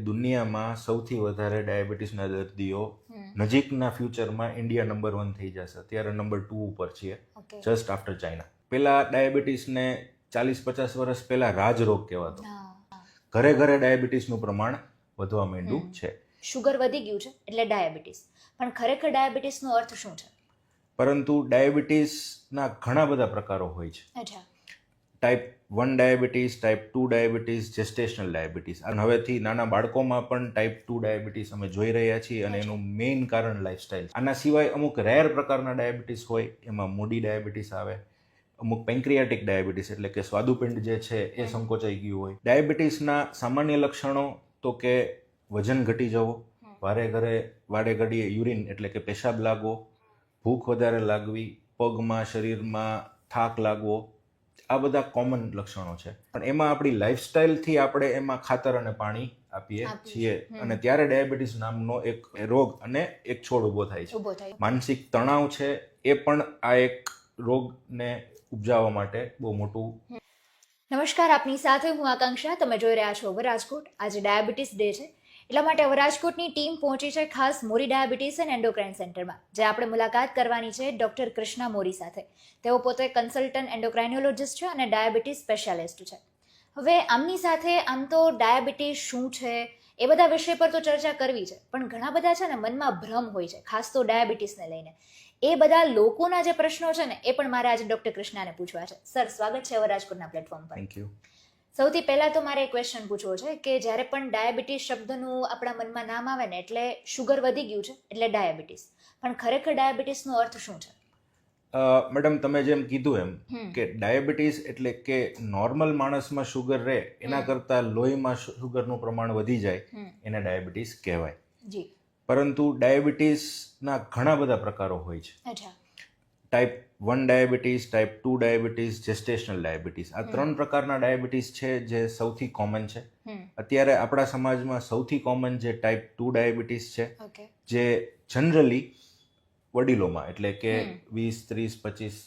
દુનિયામાં સૌથી વધારે ડાયાબિટીસના દર્દીઓ નજીકના ફ્યુચરમાં ઇન્ડિયા નંબર 1 થઈ જશે. અત્યારે નંબર 2 ઉપર છીએ, જસ્ટ આફ્ટર ચાઇના. પેલા ડાયાબિટીસને 40-50 વર્ષ પહેલા રાજરોગ કહેવાતો. ઘરે ઘરે ડાયાબિટીસનું પ્રમાણ વધવા માંડ્યું છે. શુગર વધી ગયું છે એટલે ડાયાબિટીસ, પણ ખરેખર ડાયાબિટીસનો અર્થ શું છે? પરંતુ ડાયાબિટીસના ઘણા બધા પ્રકારો હોય છે. અચ્છા. Type 1 diabetes, type 2 diabetes, gestational diabetes. અને હવેથી નાના બાળકોમાં પણ ટાઈપ 2 ડાયાબિટીસ અમે જોઈ રહ્યા છીએ અને એનું મેઇન કારણ લાઇફસ્ટાઇલ. આના સિવાય અમુક રેર પ્રકારના ડાયાબિટીસ હોય, એમાં મોડી ડાયાબિટીસ આવે. અમુક પેન્ક્રિયાટિક ડાયાબિટીસ એટલે કે સ્વાદુપિંડ જે છે એ સંકોચાઈ ગયું હોય. ડાયાબિટીસના સામાન્ય લક્ષણો તો કે વજન ઘટી જવો, વાડે ઘડીએ યુરિન એટલે કે પેશાબ લાગવો, ભૂખ વધારે લાગવી, પગમાં શરીરમાં થાક લાગવો, આ બધા કોમન લક્ષણો છે. પણ એમાં આપણી લાઈફસ્ટાઈલથી આપણે એમાં ખાતર અને પાણી આપીએ છીએ અને ત્યારે ડાયાબિટીસ નામનો એક રોગ અને એક છોડ ઊભો થાય છે. માનસિક તણાવ છે એ પણ આ એક રોગને ઉપજાવવા માટે બહુ મોટું. નમસ્કાર, આપની સાથે હું આકાંક્ષા. તમે જોઈ રહ્યા છો રાજકોટ. આજે ડાયાબિટીસ ડે છે, એટલા માટે રાજકોટની ટીમ પહોંચી છે ખાસ મોરી ડાયાબિટીસ એન્ડ એન્ડોક્રાઇન સેન્ટરમાં, જે આપણે મુલાકાત કરવાની છે ડૉક્ટર કૃષ્ણા મોરી સાથે. તેઓ પોતે કન્સલ્ટન્ટ એન્ડોક્રાઇનોલોજિસ્ટ છે અને ડાયાબિટીસ સ્પેશિયાલિસ્ટ છે. હવે આમની સાથે આમ તો ડાયાબિટીસ શું છે એ બધા વિષય પર તો ચર્ચા કરવી છે, પણ ઘણા બધા છે ને મનમાં ભ્રમ હોય છે, ખાસ તો ડાયાબિટીસને લઈને. એ બધા લોકોના જે પ્રશ્નો છે ને એ પણ મારે આજે ડૉક્ટર કૃષ્ણાને પૂછવા છે. સર, સ્વાગત છે રાજકોટના પ્લેટફોર્મ પર. Thank you. સૌથી પહેલાં તો મારે એક ક્વેશ્ચન પૂછવો છે કે જ્યારે પણ ડાયાબિટીસ શબ્દનું આપણા મનમાં નામ આવે ને એટલે શુગર વધી ગયું છે એટલે ડાયાબિટીસ, પણ ખરેખર ડાયાબિટીસનો અર્થ શું છે? મેડમ, તમે જેમ કીધું એમ કે ડાયાબિટીસ એટલે કે નોર્મલ માણસમાં શુગર રહે એના કરતાં લોહીમાં શુગરનું પ્રમાણ વધી જાય એને ડાયાબિટીસ કહેવાય. જી. પરંતુ ડાયાબિટીસના ઘણા બધા પ્રકારો હોય છે. અચ્છા. Type 1 diabetes, type 2 diabetes, gestational diabetes. આ 3 પ્રકારના ડાયાબિટીસ છે જે સૌથી કોમન છે. અત્યારે આપણા સમાજમાં સૌથી કોમન જે ટાઈપ 2 ડાયાબિટીસ છે, જે જનરલી વડીલોમાં એટલે કે 20, 30, 25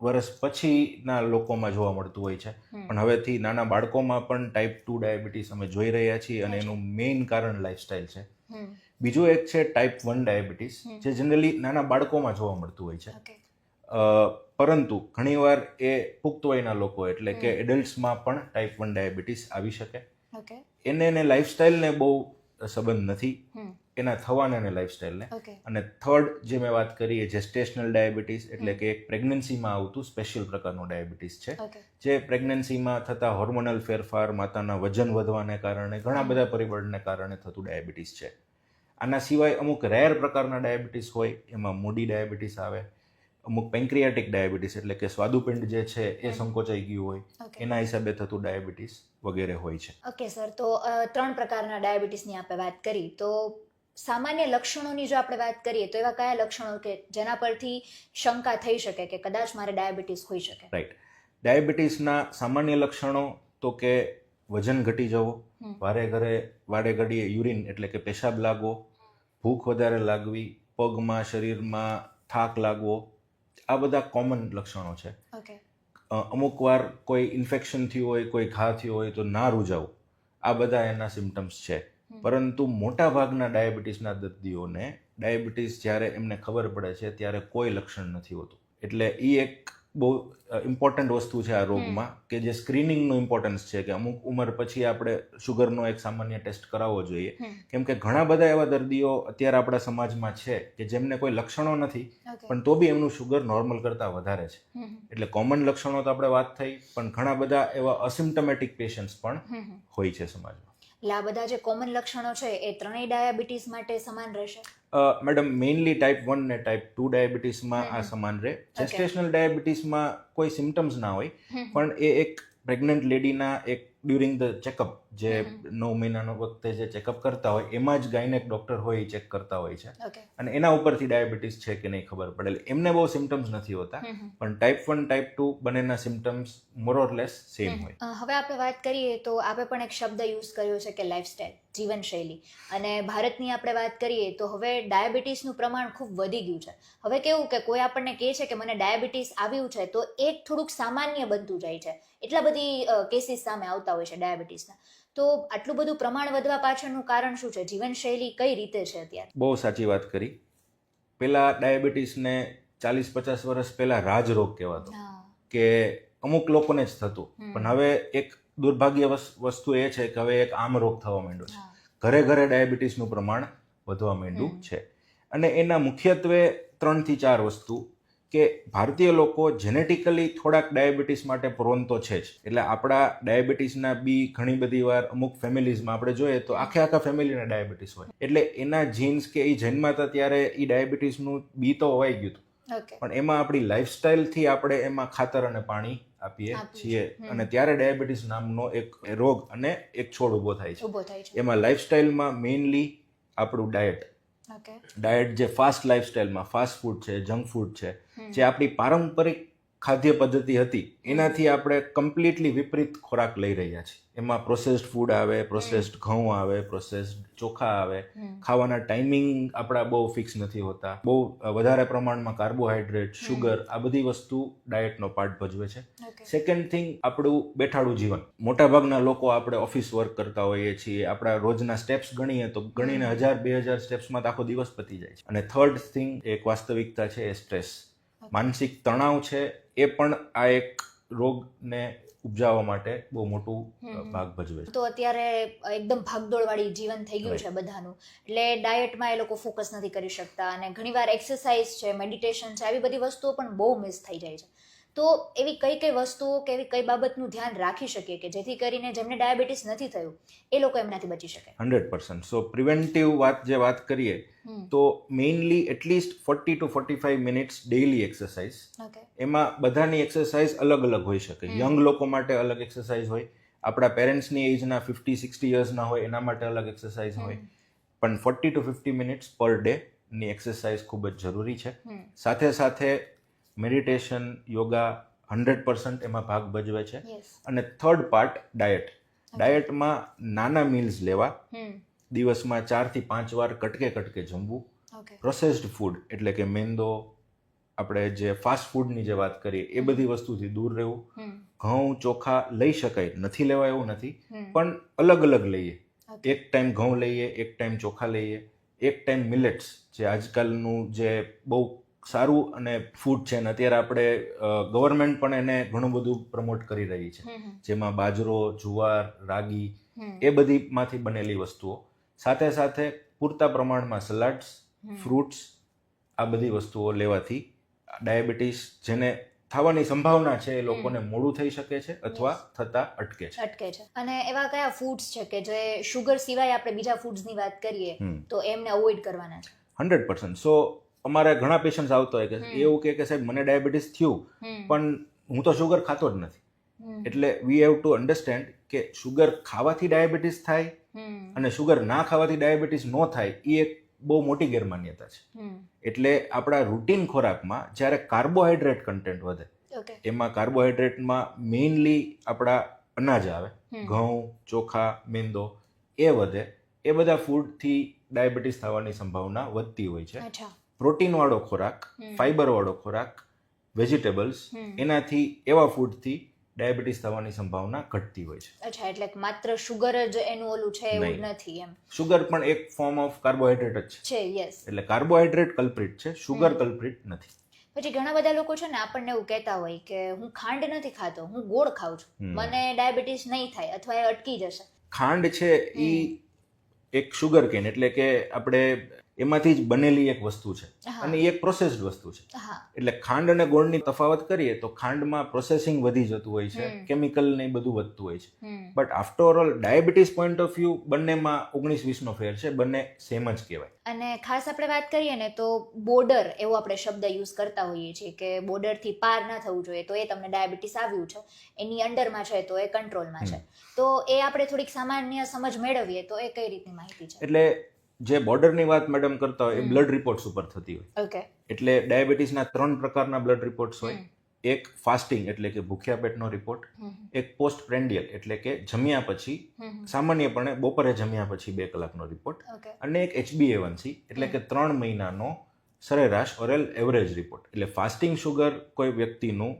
વર્ષ પછીના લોકોમાં જોવા મળતું હોય છે. પણ હવેથી નાના બાળકોમાં પણ ટાઈપ 2 ડાયાબિટીસ અમે જોઈ રહ્યા છીએ અને એનું મેઇન કારણ લાઇફસ્ટાઇલ છે. બીજું એક છે ટાઈપ 1 ડાયાબિટીસ, જે જનરલી નાના બાળકોમાં જોવા મળતું હોય છે. પરંતુ ઘણીવાર એ પુખ્ત વયના લોકો એટલે કે એડલ્ટ્સમાં પણ ટાઈપ 1 ડાયાબિટીસ આવી શકે. એને લાઈફસ્ટાઈલને બહુ સંબંધ નથી, એના થવાને અને લાઈફસ્ટાઈલને. અને થર્ડ જે મેં વાત કરી એ જેસ્ટેશનલ ડાયાબિટીસ એટલે કે એક પ્રેગ્નન્સીમાં આવતું સ્પેશિયલ પ્રકારનું ડાયાબિટીસ છે, જે પ્રેગ્નન્સીમાં થતા હોર્મોનલ ફેરફાર, માતાના વજન વધવાને કારણે, ઘણા બધા પરિબળને કારણે થતું ડાયાબિટીસ છે. આના સિવાય અમુક રેર પ્રકારના ડાયાબિટીસ હોય, એમાં મોડી ડાયાબિટીસ આવે. અમુક પેન્ક્રિયાટિક ડાયાબિટીસ એટલે કે સ્વાદુપિંડ જે છે એ સંકોચાઈ ગયું હોય, એના હિસાબે થતું ડાયાબિટીસ વગેરે હોય છે. ઓકે સર, તો 3 પ્રકારના ડાયાબિટીસની આપણે વાત કરી, તો સામાન્ય લક્ષણોની જો આપણે વાત કરીએ તો એવા કયા લક્ષણો કે જેના પરથી શંકા થઈ શકે કે કદાચ મારે ડાયાબિટીસ હોઈ શકે? રાઈટ. ડાયાબિટીસના સામાન્ય લક્ષણો તો કે વજન ઘટી જવો, વાડે ઘડીએ યુરિન એટલે કે પેશાબ લાગવો, ભૂખ વધારે લાગવી, પગમાં શરીરમાં થાક લાગવો, આ બધા કોમન લક્ષણો છે. અમુક વાર કોઈ ઇન્ફેક્શન થયું હોય, કોઈ ઘા થયો હોય તો ના રૂજાવું, આ બધા એના સિમ્ટમ્સ છે. પરંતુ મોટા ભાગના ડાયાબિટીસના દર્દીઓને ડાયાબિટીસ જ્યારે એમને ખબર પડે છે ત્યારે કોઈ લક્ષણ નથી હોતું. એટલે એ એક બહુ ઇમ્પોર્ટન્ટ વસ્તુ છે આ રોગમાં, કે જે સ્ક્રીનિંગનું ઇમ્પોર્ટન્સ છે કે અમુક ઉંમર પછી આપણે શુગરનો એક સામાન્ય ટેસ્ટ કરાવવો જોઈએ. કેમ કે ઘણા બધા એવા દર્દીઓ અત્યારે આપણા સમાજમાં છે કે જેમને કોઈ લક્ષણો નથી પણ તો બી એમનું શુગર નોર્મલ કરતાં વધારે છે. એટલે કોમન લક્ષણો તો આપણે વાત થઈ, પણ ઘણા બધા એવા અસિમ્ટમેટિક પેશન્ટ્સ પણ હોય છે સમાજમાં. એટલે આ બધા જે કોમન લક્ષણો છે એ ત્રણેય ડાયાબિટીસ માટે સમાન રહેશે? મેડમ, મેઇનલી ટાઈપ 1 ને ટાઈપ 2 ડાયાબિટીસમાં આ સમાન રહે. જેસ્ટેશનલ ડાયાબિટીસમાં કોઈ સિમ્ટમ્સ ના હોય, પણ એ એક પ્રેગ્નન્ટ લેડીના એક ડ્યુરિંગ ધ ચેકઅપ, જે 9 મહિનાનો વખતે જે ચેકઅપ કરતા હોય એમાં જ ગાયનેક ડૉક્ટર હોય એ ચેક કરતા હોય છે અને એના ઉપરથી ડાયાબિટીસ છે કે નહીં ખબર પડે. એમને બહુ સિમ્ટમ્સ નથી હોતા, પણ ટાઈપ 1 ટાઈપ 2 બંનેના સિમ્ટમ્સ મોર ઓર લેસ સેમ હોય. હવે આપણે વાત કરીએ તો આપણે પણ એક શબ્દ યુઝ કર્યો છે કે લાઈફસ્ટાઈલ, જીવનશૈલી. અને ભારતની આપણે વાત કરીએ તો હવે ડાયાબિટીસનું પ્રમાણ ખૂબ વધી ગયું છે. હવે કેવું કે કોઈ આપણને કહે છે કે મને ડાયાબિટીસ આવ્યું છે તો એક થોડુંક સામાન્ય બનતું જાય છે. એટલા બધી કેસીસ સામે આવતા હોય છે ડાયાબિટીસના. તો આટલું બધું પ્રમાણ વધવા પાછળનું કારણ શું છે? જીવનશૈલી કઈ રીતે છે અત્યારે? બહુ સાચી વાત કરી. પહેલા ડાયાબિટીસને 40-50 વર્ષ પહેલા રાજરોગ કહેવાતો, કે અમુક લોકોને જ થતું. પણ હવે એક દુર્ભાગ્ય વસ્તુ એ છે કે હવે એક આમ રોગ થવા માંડ્યો છે. ઘરે ઘરે ડાયાબિટીસનું પ્રમાણ વધવા માંડ્યું છે. અને એના મુખ્યત્વે 3 થી 4 વસ્તુ, કે ભારતીય લોકો જેનેટિકલી થોડાક ડાયાબિટીસ માટે પ્રોન તો છે જ. એટલે આપણા ડાયાબિટીસના બી ઘણી બધી વાર અમુક ફેમિલીઝમાં આપણે જોઈએ તો આખા ફેમિલીને ડાયાબિટીસ હોય. એટલે એના જીન્સ કે એ જન્માતા ત્યારે એ ડાયાબિટીસનું બી તો હોવાઈ ગયું હતું. પણ એમાં આપણી લાઈફસ્ટાઈલથી આપણે એમાં ખાતર અને પાણી આપીએ છીએ, અને ત્યારે ડાયાબિટીસ નામનો એક રોગ અને એક છોડ ઊભો થાય છે. એમાં લાઈફસ્ટાઈલમાં મેઇનલી આપણું ડાયટ જે ફાસ્ટ લાઈફસ્ટાઈલમાં ફાસ્ટ ફૂડ છે, જંક ફૂડ છે, જે આપણી પારંપરિક ખાદ્ય પદ્ધતિ હતી એનાથી આપણે કમ્પ્લીટલી વિપરીત ખોરાક લઈ રહ્યા છીએ. એમાં પ્રોસેસ્ડ ફૂડ આવે, પ્રોસેસ્ડ ઘઉં આવે, પ્રોસેસ્ડ ચોખા આવે, ખાવાના ટાઈમિંગ આપણા બહુ ફિક્સ નથી હોતા, બહુ વધારે પ્રમાણમાં કાર્બોહાઈડ્રેટ, શુગર, આ બધી વસ્તુ ડાયટનો પાર્ટ ભજવે છે. સેકન્ડ થિંગ, આપણું બેઠાડું જીવન. મોટાભાગના લોકો આપણે ઓફિસ વર્ક કરતા હોઈએ છીએ, આપણા રોજના સ્ટેપ્સ ગણીએ તો ગણીને 1000-2000 સ્ટેપ્સમાં આખો દિવસ પતી જાય છે. અને થર્ડ થિંગ, એક વાસ્તવિકતા છે, એ સ્ટ્રેસ, માનસિક તણાવ છે. એ પણ આ એક રોગને ઉપજાવવા માટે બહુ મોટું ભાગ ભજવે છે. તો અત્યારે એકદમ ભાગદોડવાળી જીવન થઈ ગયું છે બધાનું, એટલે ડાયટમાં એ લોકો ફોકસ નથી કરી શકતા, અને ઘણીવાર એક્સરસાઇઝ છે, મેડિટેશન છે, આવી બધી વસ્તુઓ પણ બહુ મિસ થઈ જાય છે. તો એવી કઈ કઈ વસ્તુઓ કે એવી કઈ બાબતનું ધ્યાન રાખી શકીએ કે જેથી કરીને જેમને ડાયાબિટીસ નથી થયું એ લોકો એમનાથી બચી શકે? 100%. સો પ્રિવેન્ટિવ વાત કરીએ તો mainly at least 40 to 45 minutes daily exercise. એમાં બધાની એક્સરસાઇઝ અલગ અલગ હોઈ શકે. યંગ લોકો માટે અલગ એક્સરસાઇઝ હોય, આપણા પેરેન્ટ્સની એજના 50-60 યર્સના હોય એના માટે અલગ એક્સરસાઇઝ હોય. પણ 40 to 50 મિનિટ્સ પર ડે ની એક્સરસાઇઝ ખૂબ જ જરૂરી છે. સાથે સાથે મેડિટેશન, યોગા 100% એમાં ભાગ ભજવે છે. અને થર્ડ પાર્ટ, ડાયટમાં નાના મીલ્સ લેવા, દિવસમાં 4 થી 5 વાર કટકે જમવું. પ્રોસેસ્ડ ફૂડ એટલે કે મેંદો, આપણે જે ફાસ્ટ ફૂડની જે વાત કરીએ એ બધી વસ્તુથી દૂર રહેવું. ઘઉં, ચોખા લઈ શકાય, નથી લેવા એવું નથી, પણ અલગ અલગ લઈએ. એક ટાઈમ ઘઉં લઈએ, એક ટાઈમ ચોખા લઈએ, એક ટાઈમ મિલેટ્સ, જે આજકાલનું જે બહુ સારું અને ફૂડ છે, ને અત્યારે આપણે ગવર્મેન્ટ પણ એને ઘણું બધું પ્રમોટ કરી રહી છે, જેમાં બાજરો, જુવાર, રાગી, એ બધીમાંથી બનેલી વસ્તુઓ. સાથે સાથે પૂરતા પ્રમાણમાં સલાડ્સ, ફ્રૂટ્સ, આ બધી વસ્તુઓ લેવાથી ડાયાબિટીસ જેને થવાની સંભાવના છે એ લોકોને મોડું થઈ શકે છે અથવા થતા અટકે છે. અને એવા કયા ફૂડ્સ છે કે જે શુગર સિવાય આપણે બીજા ફૂડ્સની વાત કરીએ તો એમને અવોઇડ કરવાના છે? 100%. સો અમારે ઘણા પેશન્ટ્સ આવતા હોય કે એવું કે સાહેબ મને ડાયાબિટીસ થયું પણ હું તો શુગર ખાતો જ નથી. એટલે વી હેવ ટુ અન્ડરસ્ટેન્ડ કે શુગર ખાવાથી ડાયાબિટીસ થાય અને શુગર ના ખાવાથી ડાયાબિટીસ ન થાય એ એક બહુ મોટી ગેરમાન્યતા છે. એટલે આપણા રૂટીન ખોરાકમાં જ્યારે કાર્બોહાઈડ્રેટ કન્ટેન્ટ વધે, એમાં કાર્બોહાઈડ્રેટમાં મેઇનલી આપણા અનાજ આવે, ઘઉં, ચોખા, મેંદો, એ વધે. એ બધા ફૂડથી ડાયાબિટીસ થવાની સંભાવના વધતી હોય છે. પ્રોટીનવાળો ખોરાક, ફાઈબરવાળો ખોરાક, વેજીટેબલ્સ, એનાથી એવા ફૂડથી ડાયાબિટીસ થવાની સંભાવના ઘટતી હોય છે. અચ્છા, એટલે માત્ર શુગર જ એનું ઓલું છે એવું નથી એમ? શુગર પણ એક ફોર્મ ઓફ કાર્બોહાઈડ્રેટ જ છે. યસ. એટલે કાર્બોહાઈડ્રેટ કલ્પ્રિટ છે, શુગર કલ્પ્રિટ નથી. પછી ઘણા બધા લોકો છે ને આપણને એવું કહેતા હોય કે હું ખાંડ નથી ખાતો, હું ગોળ ખાઉં છું, મને ડાયાબિટીસ નહીં થાય અથવા એ અટકી જશે. ખાંડ છે એ એક શુગર કેન એટલે કે આપણે એમાંથી જ બનેલી એક વસ્તુ છે અને એ એક પ્રોસેસ્ડ વસ્તુ છે. એટલે ખાંડ અને ગોળની તફાવત કરીએ તો ખાંડમાં પ્રોસેસિંગ વધી જતું હોય છે, કેમિકલ ને બધું વધતું હોય છે. But after all diabetes point of view બંનેમાં 19-20નો ફેર છે, બંને સેમ જ કહેવાય. અને ખાસ આપણે વાત કરીએ ને તો બોર્ડર એવો આપણે શબ્દ યુઝ કરતા હોઈએ છીએ કે બોર્ડરથી પાર ના થવું જોઈએ, તો એ તમને ડાયાબિટીસ આવ્યું છે, એની અંડરમાં છે તો એ કંટ્રોલમાં છે. તો એ આપણે થોડીક સામાન્ય સમજ મેળવીએ તો એ કઈ રીતની માહિતી છે? એટલે જે બોર્ડરની વાત મેડમ કરતા હોય એ બ્લડ રિપોર્ટ્સ ઉપર થતી હોય. ઓકે. એટલે ડાયાબિટીસના 3 પ્રકારના બ્લડ રિપોર્ટ્સ હોય. એક ફાસ્ટિંગ એટલે કે ભૂખ્યા પેટનો રિપોર્ટ, એક પોસ્ટ પ્રેન્ડિયલ એટલે કે જમ્યા પછી, સામાન્યપણે બપોરે જમ્યા પછી 2 કલાકનો રિપોર્ટ, અને એક HbA1c એટલે કે 3 મહિનાનો સરેરાશ ઓરેલ એવરેજ રિપોર્ટ. એટલે ફાસ્ટિંગ શુગર કોઈ વ્યક્તિનું,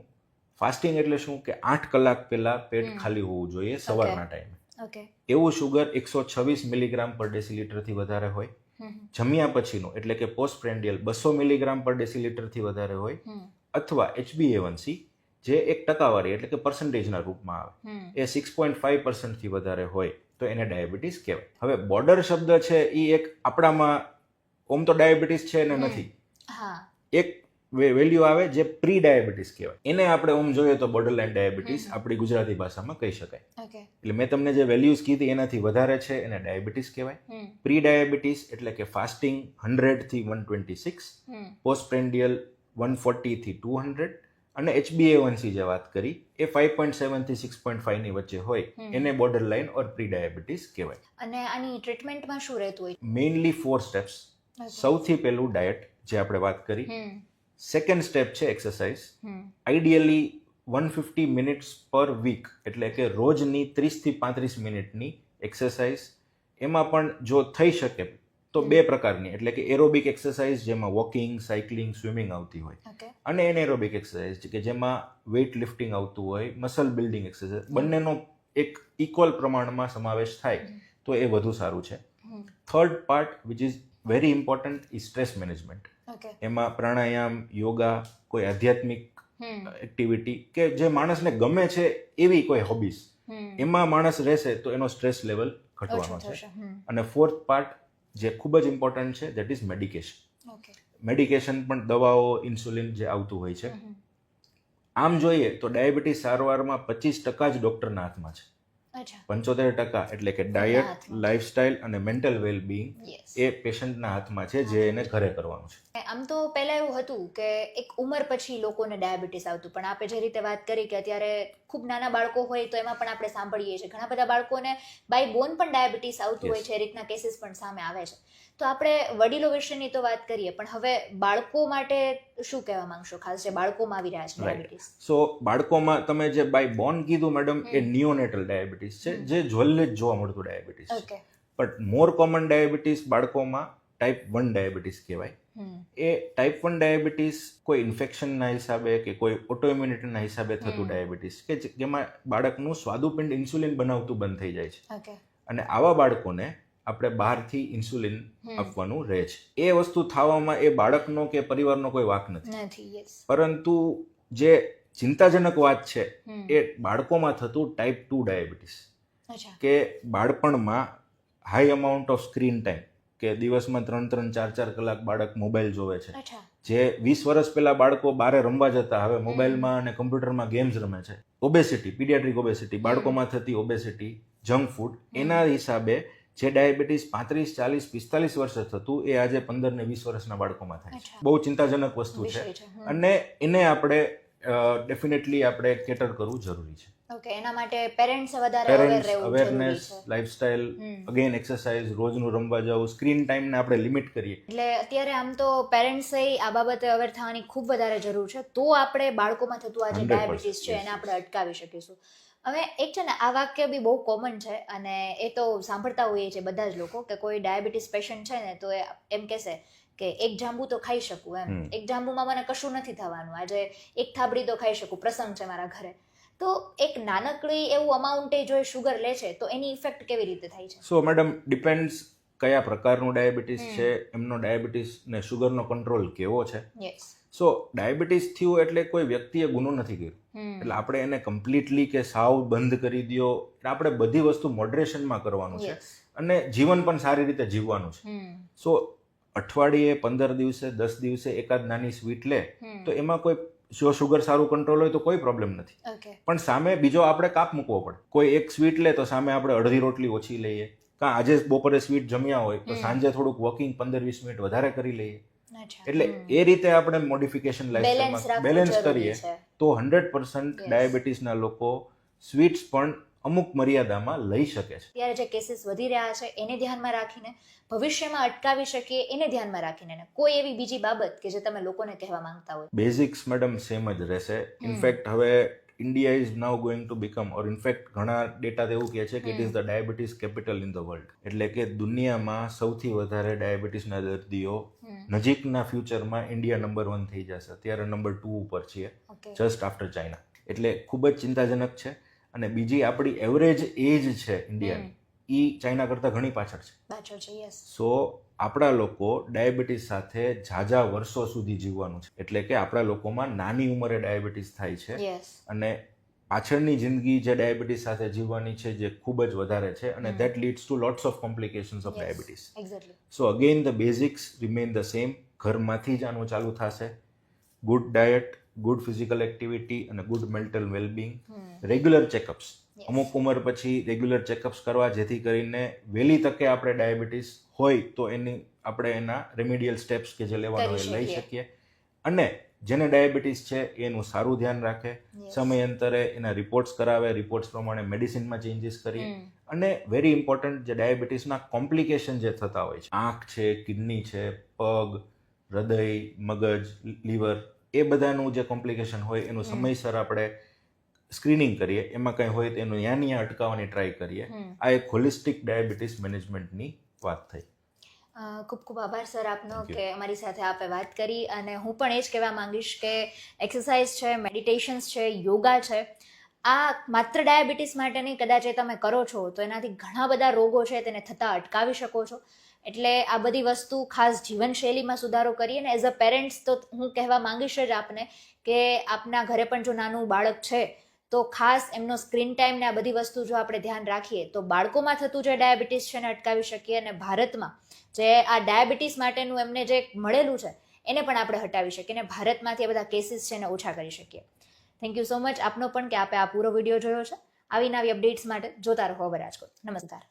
ફાસ્ટિંગ એટલે શું કે 8 કલાક પહેલા પેટ ખાલી હોવું જોઈએ સવારના ટાઈમે. ઓકે. એવું શુગર 126 મિલીગ્રામ પર ડેસીલીટરથી વધારે હોય. જમ્યા પછીનું એટલે કે પોસ્ટ પ્રેન્ડિયલ 200 મિલીગ્રામ પર ડેસીલીટરથી વધારે હોય, અથવા HbA1c જે એક ટકાવારી એટલે કે પર્સન્ટેજના રૂપમાં આવે એ 6.5% થી વધારે હોય તો એને ડાયાબિટીસ કહેવાય. હવે બોર્ડર શબ્દ છે એ એક આપણામાં ઓમ તો ડાયાબિટીસ છે ને નથી, એક વેલ્યુ આવે જે પ્રી ડાયાબિટીસ કહેવાય. એને આપણે ઓમ જોઈએ તો બોર્ડરલાઇન ડાયાબિટીસ આપણી ગુજરાતી ભાષામાં કહી શકાય. એટલે મેં તમને જે વેલ્યુઝ કીધી એનાથી વધારે છે એને ડાયાબિટીસ કહેવાય. પ્રી ડાયાબિટીસ એટલે કે ફાસ્ટિંગ 100 થી 126, પોસ્ટ પ્રેન્ડિયલ 140 થી 200 અને HbA1c જે વાત કરી એ 5.7 થી 6.5 ની વચ્ચે હોય એને બોર્ડરલાઇન ઓર પ્રી ડાયાબિટીસ કહેવાય. અને આની ટ્રીટમેન્ટમાં શું રહેતું હોય? Mainly 4 steps. સૌથી પહેલું ડાયટ જે આપણે વાત કરી. સેકન્ડ સ્ટેપ છે એક્સરસાઇઝ. આઈડિયલી 150 મિનિટ્સ પર વીક એટલે કે રોજની 30 થી 35 મિનિટની એક્સરસાઇઝ. એમાં પણ જો થઈ શકે તો બે પ્રકારની એટલે કે એરોબિક એક્સરસાઇઝ જેમાં વોકિંગ, સાયકલિંગ, સ્વિમિંગ આવતી હોય, અને એનએરોબિક એક્સરસાઇઝ કે જેમાં વેઇટ લિફ્ટિંગ આવતું હોય, મસલ બિલ્ડિંગ એક્સરસાઇઝ. બંનેનો એક ઇક્વલ પ્રમાણમાં સમાવેશ થાય તો એ વધુ સારું છે. Third part which is very important is stress management. એમાં પ્રાણાયામ, યોગા, કોઈ આધ્યાત્મિક એક્ટિવિટી કે જે માણસને ગમે છે એવી કોઈ હોબીઝ, એમાં માણસ રહેશે તો એનો સ્ટ્રેસ લેવલ ઘટવાનો છે. અને ફોર્થ પાર્ટ જે ખૂબ જ ઇમ્પોર્ટન્ટ છે દેટ ઇઝ મેડિકેશન. મેડિકેશન પણ દવાઓ, ઇન્સ્યુલિન જે આવતું હોય છે. આમ જોઈએ તો ડાયાબિટીસ સારવારમાં 25% જ ડૉક્ટરના હાથમાં છે. 75% એટલે કે ડાયટ, લાઇફસ્ટાઇલ અને મેન્ટલ વેલબિંગ એ પેશન્ટના હાથમાં છે જે એને ઘરે કરવાનું છે. આમ તો પહેલા એવું હતું કે એક ઉંમર પછી લોકોને ડાયાબિટીસ આવતું, પણ આપણે જે રીતે વાત કરી કે અત્યારે ખૂબ નાના બાળકો હોય તો એમાં પણ આપણે સાંભળીએ છીએ ઘણા બધા બાળકોને બાય બોર્ન પણ ડાયાબિટીસ આવતું હોય છે. એ રીતના કેસીસ પણ સામે આવે છે. તો આપણે વડીલો વિશેની તો વાત કરીએ, પણ હવે બાળકો માટે શું કહેવા માંગશો, ખાસ જે બાળકોમાં આવી રહ્યા છે ડાયાબિટીસ? સો બાળકોમાં તમે જે બાય બોર્ન કીધું મેડમ એ નિયોનેટલ ડાયાબિટીસ છે, જે જલ્દી જ જોવા મળતું ડાયાબિટીસ છે. બટ મોર કોમન ડાયાબિટીસ બાળકોમાં ટાઈપ 1 ડાયાબિટીસ કહેવાય. એ ટાઈપ 1 ડાયાબિટીસ કોઈ ઇન્ફેક્શનના હિસાબે કે કોઈ ઓટોઇમ્યુનિટીના હિસાબે થતું ડાયાબિટીસ કે જેમાં બાળકનું સ્વાદુપિંડ ઇન્સ્યુલિન બનાવતું બંધ થઈ જાય છે. અને આવા બાળકોને આપણે બહારથી ઇન્સ્યુલિન આપવાનું રહે છે. એ વસ્તુ થવામાં એ બાળકનો કે પરિવારનો કોઈ વાંક નથી. પરંતુ જે ચિંતાજનક વાત છે એ બાળકોમાં થતું ટાઈપ 2 ડાયાબિટીસ, કે બાળપણમાં high amount of screen time કે દિવસમાં 3-4 કલાક બાળક મોબાઈલ જોવે છે. જે 20 વર્ષ પહેલા બાળકો બહાર રમવા જતા હવે મોબાઈલમાં અને કમ્પ્યુટરમાં ગેમ્સ રમે છે. ઓબેસિટી, પીડિયાટ્રિક ઓબેસિટી, બાળકોમાં થતી ઓબેસિટી, જંક ફૂડ, એના હિસાબે જે ડાયાબિટીસ 35, 40, 45 વર્ષે થતું એ આજે 15 ને 20 વર્ષના બાળકોમાં થાય છે. બહુ ચિંતાજનક વસ્તુ છે અને એને આપણે ડેફિનેટલી આપણે કેટર કરવું જરૂરી છે. ઓકે, એના માટે પેરેન્ટ્સ વધારે અવેર રહેવું જરૂરી છે. અવેરનેસ, લાઇફસ્ટાઇલ, અગેન એક્સરસાઇઝ, રોજનું રમવા જવું, સ્ક્રીન ટાઈમને આપણે લિમિટ કરીએ. એટલે અત્યારે આમ તો પેરેન્ટ્સે આ બાબતે અવેર થવાની ખૂબ વધારે જરૂર છે, તો આપણે બાળકોમાં થતું આ જે ડાયાબિટીસ છે એને આપણે અટકાવી શકીશું. હવે એક છે ને આ વાક્ય બી બહુ કોમન છે અને એ તો સાંભળતા હોઈએ છે બધા જ લોકો કે કોઈ ડાયાબિટીસ પેશન્ટ છે ને તો એમ કહેશે કે એક જાંબુ તો ખાઈ શકું, એમ એક જાંબુમાં મને કશું નથી થવાનું, આજે એક થાબડી તો ખાઈ શકું, પ્રસંગ છે મારા ઘરે. તો એક નાનકડી એવું અમાઉન્ટે જો એ શુગર લે છે તો એની ઇફેક્ટ કેવી રીતે થાય છે? સો મેડમ ડિપેન્ડ્સ કયા પ્રકારનું ડાયાબિટીસ છે, એમનો ડાયાબિટીસ ને શુગરનો કંટ્રોલ કેવો છે. સો ડાયાબિટીસ થયું એટલે કોઈ વ્યક્તિએ ગુનો નથી કર્યો એટલે આપણે એને કમ્પ્લીટલી કે સાવ બંધ કરી દો. આપણે બધી વસ્તુ મોડરેશનમાં કરવાનું છે અને જીવન પણ સારી રીતે જીવવાનું છે. સો અઠવાડિયે 15 દિવસે 10 દિવસે એકાદ નાની સ્વીટ લે તો એમાં કોઈ, જો શુગર સારું કંટ્રોલ હોય તો કોઈ પ્રોબ્લેમ નથી. પણ સામે બીજો આપણે કાપ મૂકવો પડે. કોઈ એક સ્વીટ લે તો સામે આપણે અડધી રોટલી ઓછી લઈએ, કાં આજે બપોરે સ્વીટ જમ્યા હોય તો સાંજે થોડુંક વોકિંગ 15-20 મિનિટ વધારે કરી લઈએ. એટલે એ રીતે આપણે મોડિફિકેશન લાઈફસ્ટાઈલમાં બેલેન્સ કરીએ તો 100% ડાયાબિટીસના લોકો સ્વીટ્સ પણ અમુક મર્યાદામાં લઈ શકે છે. ત્યારે જે કેસીસ વધી રહ્યા છે એને ધ્યાનમાં રાખીને, ભવિષ્યમાં અટકાવી શકીએ એને ધ્યાનમાં રાખીને કોઈ એવી બીજી બાબત કે જે તમે લોકોને કહેવા માંગતા હોય? બેઝિક્સ મેડમ સેમ જ રહેશે. ઇનફેક્ટ હવે India is now going to become, or in fact ઘણા ડેટા એવું કહે છે કે it is the diabetes capital in the world. એટલે કે દુનિયામાં સૌથી વધારે ડાયાબિટીસના દર્દીઓ નજીકના ફ્યુચરમાં ઇન્ડિયા નંબર 1 થઈ જશે. અત્યારે નંબર 2 ઉપર છીએ, જસ્ટ આફ્ટર ચાઇના. એટલે ખૂબ જ ચિંતાજનક છે. અને બીજી આપણી એવરેજ એજ છે ઇન્ડિયાની એ ચાઇના કરતાં ઘણી પાછળ છે. પાછળ છે. યસ. સો આપણા લોકો ડાયાબિટીસ સાથે ઝાઝા વર્ષો સુધી જીવવાનું છે, એટલે કે આપણા લોકોમાં નાની ઉંમરે ડાયાબિટીસ થાય છે યસ. અને પાછળની જિંદગી જે ડાયાબિટીસ સાથે જીવવાની છે જે ખૂબ જ વધારે છે અને that leads to lots of complications of diabetes. Exactly. So again the basics remain the same. ઘરમાંથી જ આનું ચાલુ થશે. Good diet, good physical activity અને good mental wellbeing, regular checkups. અમુક ઉંમર પછી રેગ્યુલર ચેકઅપ્સ કરવા, જેથી કરીને વહેલી તકે આપણે ડાયાબિટીસ હોય તો આપણે એના રેમિડિયલ સ્ટેપ્સ કે જે લેવાનો એ લઈ શકીએ. અને જેને ડાયાબિટીસ છે એનું સારું ધ્યાન રાખે, સમયાંતરે એના રિપોર્ટ્સ કરાવે, રિપોર્ટ્સ પ્રમાણે મેડિસિનમાં ચેન્જીસ કરીએ. અને વેરી ઇમ્પોર્ટન્ટ, જે ડાયાબિટીસના કોમ્પ્લિકેશન જે થતા હોય છે, આંખ છે, કિડની છે, પગ, હૃદય, મગજ, લીવર, એ બધાનું જે કોમ્પ્લિકેશન હોય એનું સમયસર આપણે સ્ક્રીનિંગ કરીએ, એમાં કંઈ હોય તો એનું ન્યા અટકાવવાની ટ્રાય કરીએ. આ એક હોલિસ્ટિક ડાયાબિટીસ મેનેજમેન્ટની વાત થઈ. ખૂબ ખૂબ આભાર સર આપનો કે અમારી સાથે આપે વાત કરી. અને હું પણ એ જ કહેવા માંગીશ કે એક્સરસાઇઝ છે, મેડિટેશન્સ છે, યોગા છે, આ માત્ર ડાયાબિટીસ માટે નહીં, કદાચ એ તમે કરો છો તો એનાથી ઘણા બધા રોગો છે તેને થતાં અટકાવી શકો છો. એટલે આ બધી વસ્તુ ખાસ જીવનશૈલીમાં સુધારો કરીએ. અને એઝ અ પેરેન્ટ્સ તો હું કહેવા માંગીશ જ આપને કે આપના ઘરે પણ જો નાનું બાળક છે તો ખાસ એમનો સ્ક્રીન ટાઈમ ને આ બધી વસ્તુ જો આપણે ધ્યાન રાખીએ તો બાળકોમાં થતું જે ડાયાબિટીસ છે એને અટકાવી શકીએ. અને ભારતમાં જે આ ડાયાબિટીસ માટેનું એમને જે મળેલું છે એને પણ આપણે હટાવી શકીએ અને ભારતમાંથી આ બધા કેસીસ છે એને ઓછા કરી શકીએ. થેન્ક યુ સો મચ આપનો પણ કે આપે આ પૂરો વિડીયો જોયો છે. આવી નવી અપડેટ્સ માટે જોતા રહો હવે રાજકોટ. નમસ્કાર.